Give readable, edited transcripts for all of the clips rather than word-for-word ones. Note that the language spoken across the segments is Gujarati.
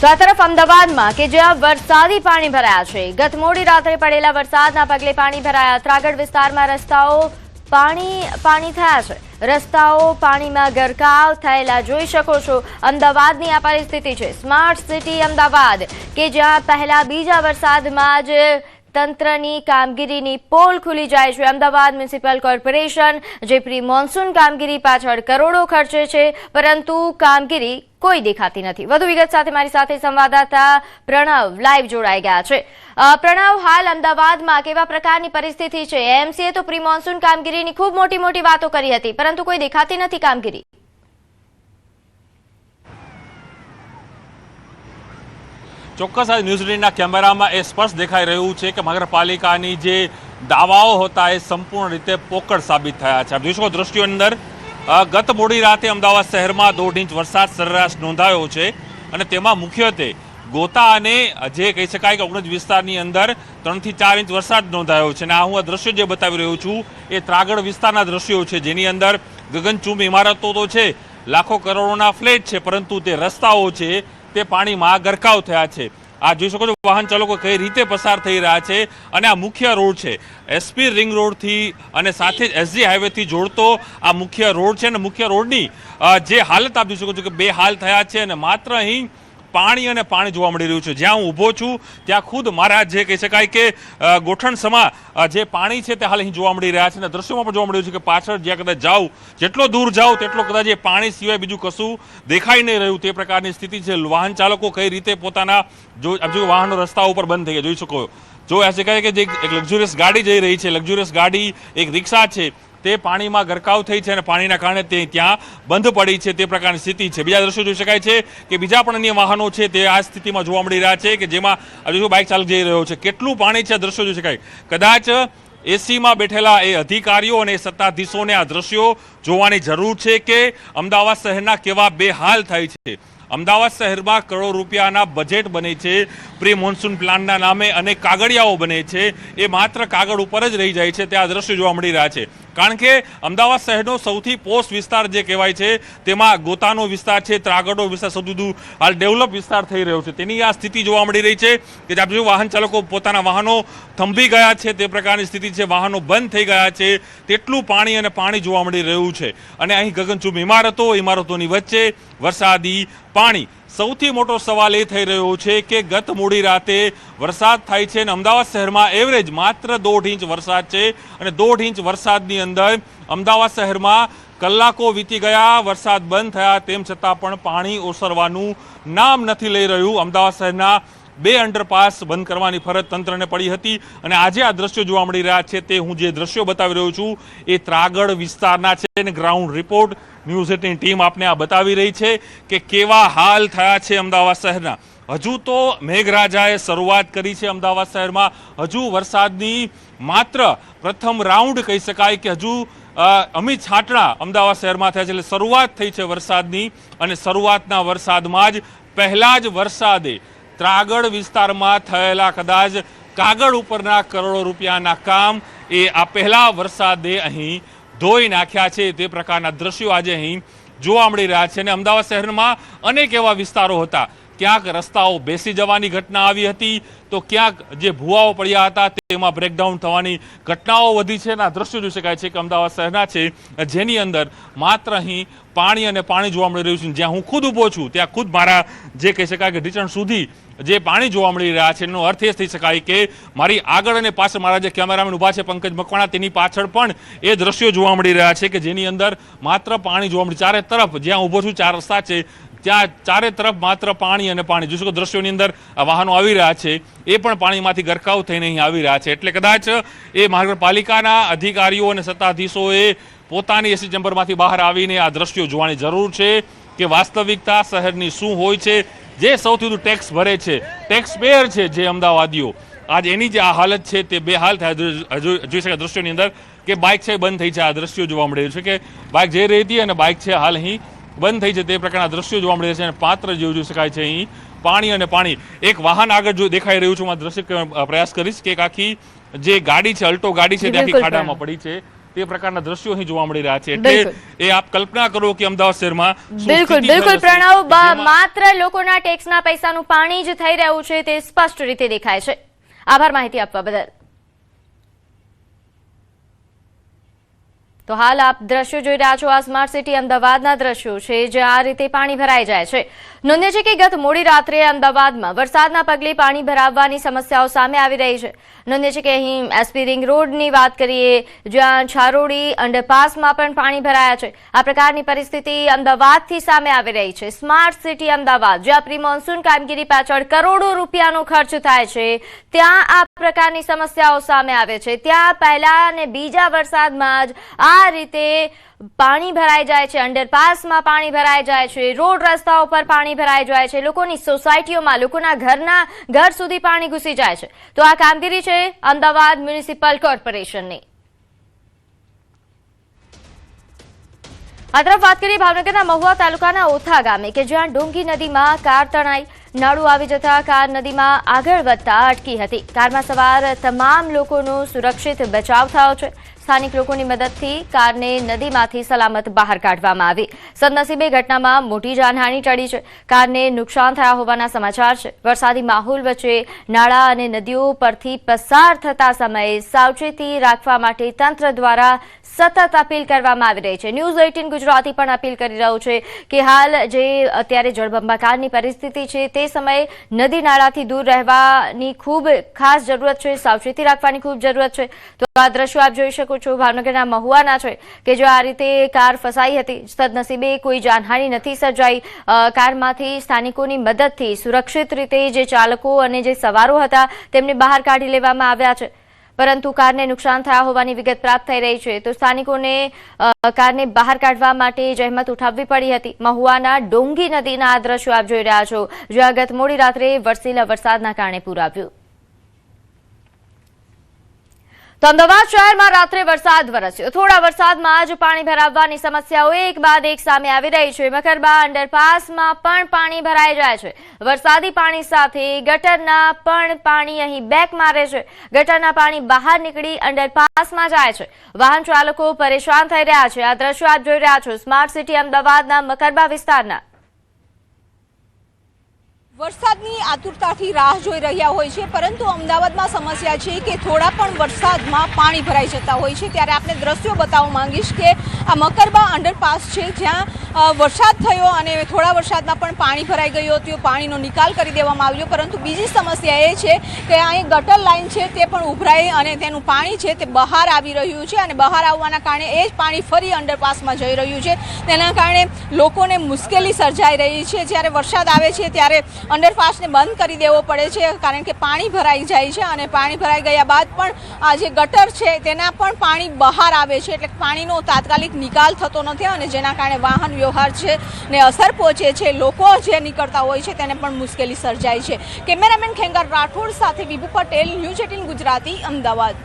તો આ તરફ અમદાવાદમાં કે જ્યાં વરસાદી પાણી ભરાયા છે, ગત મોડી રાત્રે પડેલા વરસાદના પગલે પાણી ભરાયા. ત્રાગડ વિસ્તારમાં રસ્તાઓ પાણી થયા છે. રસ્તાઓ પાણીમાં ગરકાવ થયેલા જોઈ શકો છો. અમદાવાદની આ પરિસ્થિતિ છે. સ્માર્ટ સિટી અમદાવાદ કે જ્યાં પહેલા બીજા વરસાદમાં જ તંત્રની કામગીરીની પોલ ખુલી જાય છે. અમદાવાદ મ્યુનિસિપલ કોર્પોરેશન જે પ્રી મોન્સૂન કામગીરી પાછળ કરોડો ખર્ચે છે, પરંતુ કામગીરી કોઈ દેખાતી નથી. વધુ વિગત સાથે મારી સાથે સંવાદદાતા પ્રણવ લાઈવ જોડાઈ ગયા છે. પ્રણવ, હાલ અમદાવાદમાં કેવા પ્રકારની પરિસ્થિતિ છે? એમસીએ તો પ્રી મોન્સૂન કામગીરીની ખૂબ મોટી વાતો કરી હતી, પરંતુ કોઈ દેખાતી નથી કામગીરી. ચોક્કસ આ ન્યૂઝ એટીનના કેમેરામાં એ સ્પષ્ટ દેખાઈ રહ્યું છે કે મહાનગરપાલિકાની જે દાવાઓ હતા એ સંપૂર્ણ રીતે પોકળ સાબિત થયા છે. આપ જોઈ શકો દ્રશ્યોની અંદર ગત મોડી રાતે અમદાવાદ શહેરમાં 1.5 ઇંચ વરસાદ સરેરાશ નોંધાયો છે અને તેમાં મુખ્યત્વે ગોતા અને જે કહી શકાય કે 19 વિસ્તારની અંદર 3 થી 4 ઇંચ વરસાદ નોંધાયો છે. અને આ હું આ દ્રશ્યો જે બતાવી રહ્યો છું એ ત્રાગડ વિસ્તારના દ્રશ્યો છે, જેની અંદર ગગનચુંબી ઇમારતો તો છે, લાખો કરોડોના ફ્લેટ છે, પરંતુ તે રસ્તાઓ છે તે પાણીમાં ગરકાવ થયા છે. આ જોઈ શકો છો વાહન ચાલકો કઈ રીતે પસાર થઈ રહ્યા છે. અને આ મુખ્ય રોડ છે, એસપી રિંગ રોડથી અને સાથે જ એસજી હાઈવેથી જોડતો આ મુખ્ય રોડ છે. અને મુખ્ય રોડની જે હાલત આપ જોઈ શકો છો કે બે હાલ થયા છે અને માત્ર અહીં પાણી અને પાણી જોવા મળી રહ્યું છે. જ્યાં હું ઊભો છું ત્યાં ખુદ મારા જે કહી શકાય કે ગોઠણ સમા જે પાણી છે તે હાલ અહીં જોવા મળી રહ્યા છે. અને દ્રશ્યોમાં પણ જોવા મળી રહ્યું છે કે પાછળ જ્યાં કદાચ જાઓ, જેટલો દૂર જાઓ તેટલો કદાચ એ પાણી સિવાય બીજું કશું દેખાઈ નહીં રહ્યું તે પ્રકારની સ્થિતિ છે. વાહન ચાલકો કઈ રીતે પોતાના જો વાહનો રસ્તા ઉપર બંધ થઈ ગયા જોઈ શકો. જો એ શકાય કે જે એક લક્ઝુરિયસ ગાડી જઈ રહી છે, લક્ઝુરિયસ ગાડી એક રિક્ષા છે, તે પાણીમાં ગરકાવ થઈ છે અને પાણીના કારણે તે ત્યાં બંધ પડી છે તે પ્રકારની સ્થિતિ છે. બીજા દ્રશ્યો જોઈ શકાય છે કે બીજા પણ અન્ય વાહનો છે તે આ સ્થિતિમાં જોવા મળી રહ્યા છે કે જેમાં હજુ બાઇક ચાલક જઈ રહ્યો છે. કેટલું પાણી છે આ દ્રશ્યો જોઈ શકાય. કદાચ એસીમાં બેઠેલા એ અધિકારીઓ અને સત્તાધીશોને આ દ્રશ્યો જોવાની જરૂર છે કે અમદાવાદ શહેરના કેવા બે હાલ થાય છે. અમદાવાદ શહેરમાં કરોડો રૂપિયાના બજેટ બને છે, પ્રી મોન્સૂન પ્લાનના નામે અને કાગળિયાઓ બને છે, એ માત્ર કાગળ ઉપર જ રહી જાય છે. તે આ દ્રશ્યો જોવા મળી રહ્યા છે. કારણ કે અમદાવાદ શહેરનો સૌથી પોસ્ટ વિસ્તાર જે કહેવાય છે તેમાં ગોતાનો વિસ્તાર છે, ત્રાગડનો વિસ્તાર સૌથી વધુ હાલ ડેવલપ વિસ્તાર થઈ રહ્યો છે. તેની આ સ્થિતિ જોવા મળી રહી છે કે આપણે વાહન ચાલકો પોતાના વાહનો થંભી ગયા છે તે પ્રકારની સ્થિતિ છે. વાહનો બંધ થઈ ગયા છે, તેટલું પાણી અને પાણી જોવા મળી રહ્યું છે. અને અહીં ગગનચુંબી ઇમારતોની વચ્ચે વરસાદી પાણી. સૌથી મોટો સવાલ એ થઈ રહ્યો છે કે ગત મોડી રાતે વરસાદ થાય છે અને અમદાવાદ શહેરમાં એવરેજ માત્ર 1.5 ઇંચ વરસાદ છે. અને 1.5 ઇંચ વરસાદની અંદર અમદાવાદ શહેરમાં કલાકો વીતી ગયા, વરસાદ બંધ થયા, તેમ છતાં પણ પાણી ઓસરવાનું નામ નથી લઈ રહ્યું. અમદાવાદ શહેરના 2 અંડરપાસ બંધ કરવાની ફરજ તંત્રને પડી હતી. અને આજે આ દ્રશ્યો જોવા મળી રહ્યા છે તે હું જે દ્રશ્યો બતાવી રહ્યો છું એ ત્રાગડ વિસ્તારના છે અને ground report news eighteen team આપને આ બતાવી રહી છે કે કેવા હાલ થયા છે અમદાવાદ શહેરના. હજુ તો મેઘરાજાએ શરૂઆત કરી છે અમદાવાદ શહેરમાં. હજુ વરસાદની માત્ર પ્રથમ રાઉન્ડ કહી શકાય કે હજુ અમિત છાંટણા અમદાવાદ શહેરમાં થયા છે. એટલે શરૂઆત થઈ છે વરસાદની અને શરૂઆતના વરસાદમાં જ પહેલા જ વરસાદે ત્રાગડ વિસ્તારમાં થયેલા કદાચ કાગળ ઉપરના કરોડો રૂપિયાના કામ એ આ પહેલા વરસાદે અહીં ધોઈ નાખ્યા છે. તે પ્રકારના દ્રશ્યો આજે અહીં જોવા મળી રહ્યા છે. અને અમદાવાદ શહેરમાં અનેક એવા વિસ્તારો હતા, ક્યાંક રસ્તાઓ બેસી જવાની ઘટના આવી હતી, તો ક્યાંક જે ભૂવાઓ પડ્યા હતા તેમાં બ્રેકડાઉન થવાની ઘટનાઓ વધી છે. અને આ દ્રશ્યો જોઈ શકાય છે કે અમદાવાદ શહેરના છે જેની અંદર માત્ર અહીં પાણી અને પાણી જોવા મળી રહ્યું છે. જ્યાં હું ખુદ ઊભો છું ત્યાં ખુદ મારા જે કહી શકાય કે ઢીચણ સુધી જે પાણી જોવા મળી રહ્યા છે એનો અર્થ એ થઈ શકાય કે મારી આગળ અને પાછળ મારા જે કેમેરામેન ઊભા છે પંકજ મકવાણા, તેની પાછળ પણ એ દ્રશ્યો જોવા મળી રહ્યા છે કે જેની અંદર માત્ર પાણી જોવા મળી. ચારે તરફ જ્યાં ઊભો છું 4 રસ્તા છે ત્યાં ચારે તરફ માત્ર પાણી અને પાણી. જોઈ શકો દ્રશ્યોની અંદર વાહનો આવી રહ્યા છે એ પણ પાણીમાંથી ગરકાવ થઈને અહીં આવી રહ્યા છે. એટલે કદાચ એ મહાનગરપાલિકાના અધિકારીઓ અને સત્તાધીશોએ પોતાની એસી ચેમ્બરમાંથી બહાર આવીને આ દ્રશ્યો જોવાની જરૂર છે કે વાસ્તવિકતા શહેરની શું હોય છે. જે સૌથી વધુ ટેક્સ ભરે છે, ટેક્સ પેયર છે જે અમદાવાદીઓ, આજ એની જે આ હાલત છે તે બે હાલ થાય જોઈ શકાય દ્રશ્યોની અંદર કે બાઇક છે બંધ થઈ છે. આ દ્રશ્યો જોવા મળી રહ્યું છે કે બાઇક જઈ રહી હતી અને બાઇક છે હાલ અહીં બંધ થઈ છે. તે પ્રકારના દ્રશ્યો જોવા મળી રહ્યા છે અને પાત્ર જેવું જોઈ શકાય છે અહીં પાણી અને પાણી. એક વાહન આગળ જો દેખાઈ રહ્યું છું, હું દ્રશ્ય પ્રયાસ કરીશ કે આખી જે ગાડી છે, અલ્ટો ગાડી છે, ત્યાંથી ખાડામાં પડી છે. તે પ્રકારના દ્રશ્યો અહીં જોવા મળી રહ્યા છે એટલે એ આપ કલ્પના કરો કે અમદાવાદ શહેરમાં બિલકુલ પ્રણવ, માત્ર લોકોના ટેક્સના પૈસાનું પાણી જ થઈ રહ્યું છે તે સ્પષ્ટ રીતે દેખાય છે. આભાર માહિતી આપવા બદલ. તો હાલ આપ દ્રશ્યો જોઈ રહ્યા છો આ સ્માર્ટ સિટી અમદાવાદના દ્રશ્યો છે જે આ રીતે પાણી ભરાઈ જાય છે. નોંધ્ય છે કે ગત મોડી રાત્રે અમદાવાદમાં વરસાદના પગલે પાણી ભરાવવાની સમસ્યાઓ સામે આવી રહી છે. નોંધ્ય છે કે અહીં એસપી રિંગ રોડની વાત કરીએ જ્યાં છારોડી અંડરપાસમાં પણ પાણી ભરાયા છે. આ પ્રકારની પરિસ્થિતિ અમદાવાદથી સામે આવી રહી છે. સ્માર્ટ સિટી અમદાવાદ જ્યાં પ્રી મોન્સૂન કામગીરી પાછળ કરોડો રૂપિયાનો ખર્ચ થાય છે ત્યાં આ પ્રકારની સમસ્યાઓ સામે આવે છે. ત્યાં પહેલા અને બીજા વરસાદમાં જ આ રીતે પાણી ભરાઈ જાય છે, અંડરપાસમાં પાણી ભરાઈ જાય છે, રોડ રસ્તાઓ પર પાણી ભરાઈ જાય છે, લોકોની સોસાયટીઓમાં લોકોના ઘર સુધી પાણી ઘૂસી જાય છે. તો આ કામગીરી છે અમદાવાદ મ્યુનિસિપલ કોર્પોરેશનની. આ તરફ વાત કરીએ ભાવનગરના મહુવા તાલુકાના ઓથા ગામે કે જ્યાં ડોંગી નદીમાં કાર તણાઈ. નાળું આવી જતા કાર નદીમાં આગળ વધતા અટકી હતી. કારમાં સવાર તમામ લોકોનો સુરક્ષિત બચાવ થયો છે. સ્થાનિક લોકોની મદદથી કારને નદીમાંથી સલામત બહાર કાઢવામાં આવી. સદનસીબે ઘટનામાં મોટી જાનહાનિ ટળી છે. કારને નુકસાન થયા હોવાના સમાચાર છે. વરસાદી માહોલ વચ્ચે નાળા અને નદીઓ પરથી પસાર થતા સમયે સાવચેતી રાખવા માટે તંત્ર દ્વારા સતત અપીલ કરવામાં આવી રહી છે. ન્યૂઝ 18 ગુજરાતી પણ અપીલ કરી રહ્યું છે કે હાલ જે અત્યારે જળબંબાકારની પરિસ્થિતિ છે તે સમયે નદી નાળાથી દૂર રહેવાની ખૂબ ખાસ જરૂરત છે, સાવચેતી રાખવાની ખૂબ જરૂરત છે. તો આ દ્રશ્યો આપ જોઈ શકો છો ભાવનગરના મહુવાના છે કે જો આ રીતે કાર ફસાઈ હતી. સદનસીબે કોઈ જાનહાનિ નથી સર્જાઈ. કારમાંથી સ્થાનિકોની મદદથી સુરક્ષિત રીતે જે ચાલકો અને જે સવારો હતા તેમને બહાર કાઢી લેવામાં આવ્યા છે. પરંતુ કારને નુકસાન થયા હોવાની વિગત પ્રાપ્ત થઈ રહી છે. તો સ્થાનિકોને કારને બહાર કાઢવા માટે જહેમત ઉઠાવવી પડી હતી. મહુવાના ડોંગી નદીના આ દ્રશ્યો આપ જોઈ રહ્યા છો જ્યાં ગત મોડી રાત્રે વરસેલા વરસાદના કારણે પૂર આવ્યું. તો અમદાવાદ શહેરમાં રાત્રે વરસાદ વરસ્યો. થોડા વરસાદમાં જ પાણી ભરાવવાની સમસ્યાઓ એક બાદ એક સામે આવી રહી છે. મકરબા અંડરપાસમાં પણ પાણી ભરાઈ જાય છે. વરસાદી પાણી સાથે ગટરના પણ પાણી અહીં બેક મારે છે. ગટરના પાણી બહાર નીકળી અંડરપાસમાં જાય છે. વાહન ચાલકો પરેશાન થઈ રહ્યા છે. આ દ્રશ્યો આપ જોઈ રહ્યા છો સ્માર્ટ સિટી અમદાવાદના મકરબા વિસ્તારના. વરસાદની આતુરતાથી રાહ જોઈ રહ્યા હોય છે પરંતુ અમદાવાદમાં સમસ્યા છે કે થોડા પણ વરસાદમાં પાણી ભરાઈ જતા હોય છે. ત્યારે આપણે દ્રશ્યો બતાવવા માંગીશ કે આ મકરબા અંડરપાસ છે જ્યાં વરસાદ થયો અને થોડા વરસાદમાં પણ પાણી ભરાઈ ગયું હતું. પાણીનો નિકાલ કરી દેવામાં આવ્યો પરંતુ બીજી સમસ્યા એ છે કે અહીં ગટર લાઈન છે તે પણ ઉભરાઈ અને તેનું પાણી છે તે બહાર આવી રહ્યું છે અને બહાર આવવાના કારણે એ જ પાણી ફરી અંડરપાસમાં જઈ રહ્યું છે. તેના કારણે લોકોને મુશ્કેલી સર્જાઈ રહી છે. જ્યારે વરસાદ આવે છે ત્યારે અંડરપાસને બંધ કરી દેવો પડે છે કારણ કે પાણી ભરાઈ જાય છે અને પાણી ભરાઈ ગયા બાદ પણ આ જે ગટર છે તેના પણ પાણી બહાર આવે છે. એટલે પાણીનો તાત્કાલિક નિકાલ થતો નથી અને જેના કારણે વાહન વ્યવહાર છે ને અસર પહોંચે છે. લોકો જે નીકળતા હોય છે તેને પણ મુશ્કેલી સર્જાય છે. કેમેરામેન ખેંગાર રાઠોડ સાથે વિભુ પટેલ, ન્યૂઝ 18 ગુજરાતી, અમદાવાદ.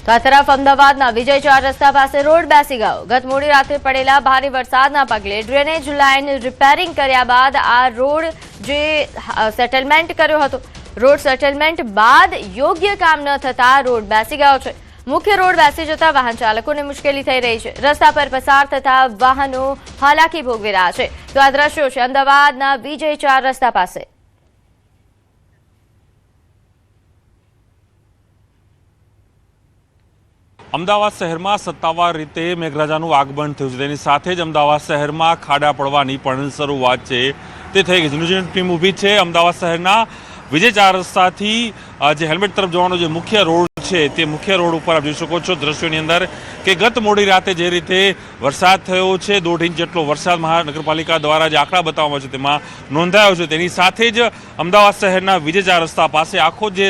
તો આ તરફ અમદાવાદના વિજય 4 રસ્તા પાસે રોડ બેસી ગયો. ગત મોડી રાત્રે પડેલા ભારે વરસાદના પગલે ડ્રેનેજ લાઇન રિપેરિંગ કર્યા બાદ આ રોડ જે સેટલમેન્ટ કર્યો હતો, રોડ સેટલમેન્ટ બાદ યોગ્ય કામ ન થતા રોડ બેસી ગયો છે. મુખ્ય રોડ બેસી જતા વાહન ચાલકોને મુશ્કેલી થઈ રહી છે. રસ્તા પર પસાર થતા વાહનો હાલાકી ભોગવી રહ્યા છે. તો આ દ્રશ્યો છે અમદાવાદના વિજય 4 રસ્તા પાસે. અમદાવાદ શહેરમાં સત્તાવાર રીતે મેઘરાજાનું આગમન થયું છે. તેની સાથે જ અમદાવાદ શહેરમાં ખાડા પડવાની પણ શરૂઆત છે તે થઈ ગઈ છે. ન્યૂઝ ટીમ ઊભી છે અમદાવાદ શહેરના વિજય 4 રસ્તાથી જે હેલ્મેટ તરફ જવાનો જે મુખ્ય રોડ છે તે મુખ્ય રોડ ઉપર આપ જોઈ શકો છો દ્રશ્યોની અંદર કે ગત મોડી રાતે જે રીતે વરસાદ થયો છે 1.5 ઇંચ જેટલો વરસાદ મહાનગરપાલિકા દ્વારા જે આંકડા બતાવવામાં છે તેમાં નોંધાયો છે. તેની સાથે જ અમદાવાદ શહેરના વિજય 4 રસ્તા પાસે આખો જે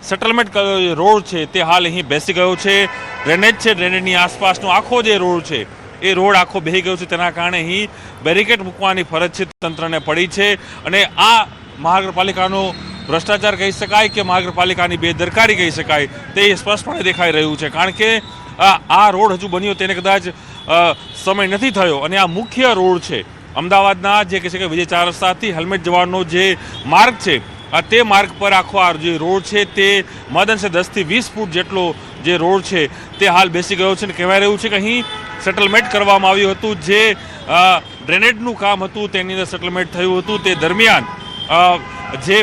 સેટલમેન્ટ રોડ છે તે હાલ અહીં બેસી ગયો છે. ડ્રેનેજ છે, ડ્રેનેજની આસપાસનો આખો જે રોડ છે એ રોડ આખો બેસી ગયો છે. તેના કારણે અહીં બેરિકેડ મૂકવાની ફરજ છે તંત્રને પડી છે અને આ મહાનગરપાલિકાનો ભ્રષ્ટાચાર કહી શકાય કે મહાનગરપાલિકાની બેદરકારી કહી શકાય તે સ્પષ્ટપણે દેખાઈ રહ્યું છે. કારણ કે આ રોડ હજુ બન્યો તેને કદાચ સમય નથી થયો અને આ મુખ્ય રોડ છે અમદાવાદના જે કહે છે કે વિજય 4 રસ્તાથી હેલ્મેટ જવાનો જે માર્ગ છે તે માર્ગ પર આખો આ જે રોડ છે તે મહદઅંશે 10 થી 20 ફૂટ જેટલો જે રોડ છે તે હાલ બેસી ગયો છે અને કહેવાય રહ્યું છે કે અહીં સેટલમેન્ટ કરવામાં આવ્યું હતું, જે ડ્રેનેજનું કામ હતું તેની અંદર સેટલમેન્ટ થયું હતું. તે દરમિયાન જે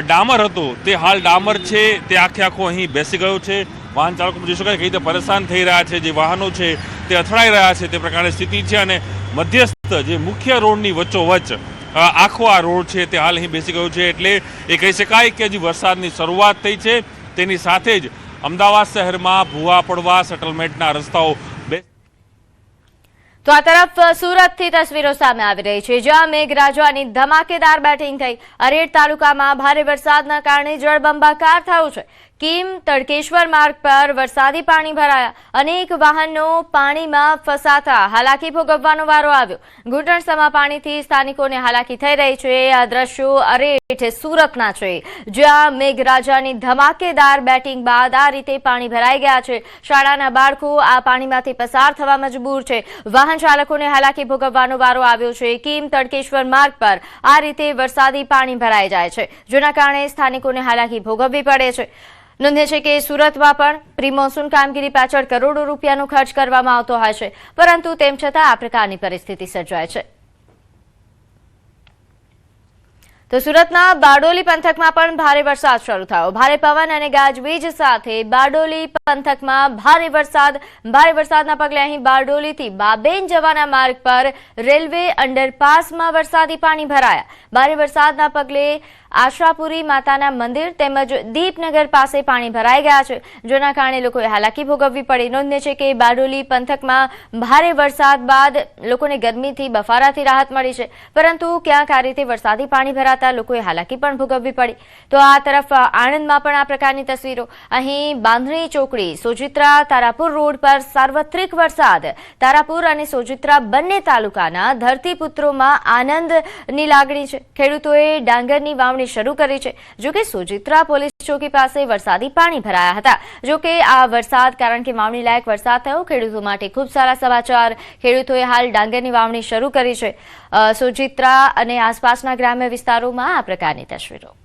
ડામર હતો તે હાલ ડામર છે તે આખો અહીં બેસી ગયો છે. વાહન ચાલકો જોઈ શકાય કઈ રીતે પરેશાન થઈ રહ્યા છે, જે વાહનો છે તે અથડાઈ રહ્યા છે તે પ્રકારની સ્થિતિ છે. અને મધ્યસ્થ જે મુખ્ય રોડની વચ્ચોવચ્ચ આખો આ રોડ છે તે હાલ અહીં બેસી ગયો છે. એટલે એ કહી શકાય કે હજી વરસાદની શરૂઆત થઈ છે, તેની સાથે જ અમદાવાદ શહેરમાં ભૂવા પડવા સેટલમેન્ટના રસ્તાઓ. તો આ તરફ સુરતથી તસવીરો સામે આવી રહી છે, જ્યાં મેઘરાજાની ધમાકેદાર બેટિંગ થઈ. અરેડ તાલુકામાં ભારે વરસાદના કારણે જળબંબાકાર થયું છે. કીમ તડકેશ્વર માર્ગ પર વરસાદી પાણી ભરાયા. અનેક વાહનો પાણીમાં ફસાતા હાલાકી ભોગવવાનો વારો આવ્યો. ઘૂંટણસમા પાણીથી સ્થાનિકોને હાલાકી થઈ રહી છે. આ દ્રશ્યો અરેઠ સુરતના છે, જ્યાં મેઘરાજાની ધમાકેદાર બેટિંગ બાદ આ રીતે પાણી ભરાઈ ગયા છે. શાળાના બાળકો આ પાણીમાંથી પસાર થવા મજબૂર છે. વાહન ચાલકોને હાલાકી ભોગવવાનો વારો આવ્યો છે. કીમ તડકેશ્વર માર્ગ પર આ રીતે વરસાદી પાણી ભરાઈ જાય છે, જેના કારણે સ્થાનિકોને હાલાકી ભોગવવી પડે છે. નોંધે છે કે સુરતમાં પણ પ્રી મોન્સૂન કામગીરી પાછળ કરોડો રૂપિયાનો ખર્ચ કરવામાં આવતો હોય છે, પરંતુ તેમ છતાં આ પ્રકારની પરિસ્થિતિ સર્જાય છે. તો સુરતના બારડોલી પંથકમાં પણ ભારે વરસાદ શરૂ થયો. ભારે પવન અને ગાજવીજ સાથે બારડોલી પંથકમાં ભારે વરસાદના પગલે અહીં બારડોલીથી બાબેન જવાના માર્ગ પર રેલવે અંડરપાસમાં વરસાદી પાણી ભરાયા. ભારે વરસાદના પગલે આશાપુરી માતાના મંદિર તેમજ દીપનગર પાસે પાણી ભરાઈ ગયા છે, જેના કારણે લોકોએ હાલાકી ભોગવવી પડી. નોંધનીય છે કે બારડોલી પંથકમાં ભારે વરસાદ બાદ લોકોને ગરમીથી બફારાથી રાહત મળી છે, પરંતુ ક્યાંક આ રીતે વરસાદી પાણી ભરાતા લોકોએ હાલાકી પણ ભોગવવી પડી. તો આ તરફ આણંદમાં પણ આ પ્રકારની તસવીરો. અહીં બાંધણી ચોકડી સોજિત્રા તારાપુર રોડ પર સાર્વત્રિક વરસાદ. તારાપુર અને સોજિત્રા બંને તાલુકાના ધરતીપુત્રોમાં આનંદની લાગણી છે. ખેડૂતોએ ડાંગરની વાવણી શરૂ કરી છે. જોકે સોજિત્રા પોલીસ ચોકી પાસે વરસાદી પાણી ભરાયા હતા. જોકે આ વરસાદ કારણ કે વાવણી લાયક વરસાદ થયો, ખેડૂતો માટે ખૂબ સારા સમાચાર. ખેડૂતોએ હાલ ડાંગરની વાવણી શરૂ કરી છે. સોજિત્રા અને આસપાસના ગ્રામ્ય વિસ્તારોમાં આ પ્રકારની તસવીરો.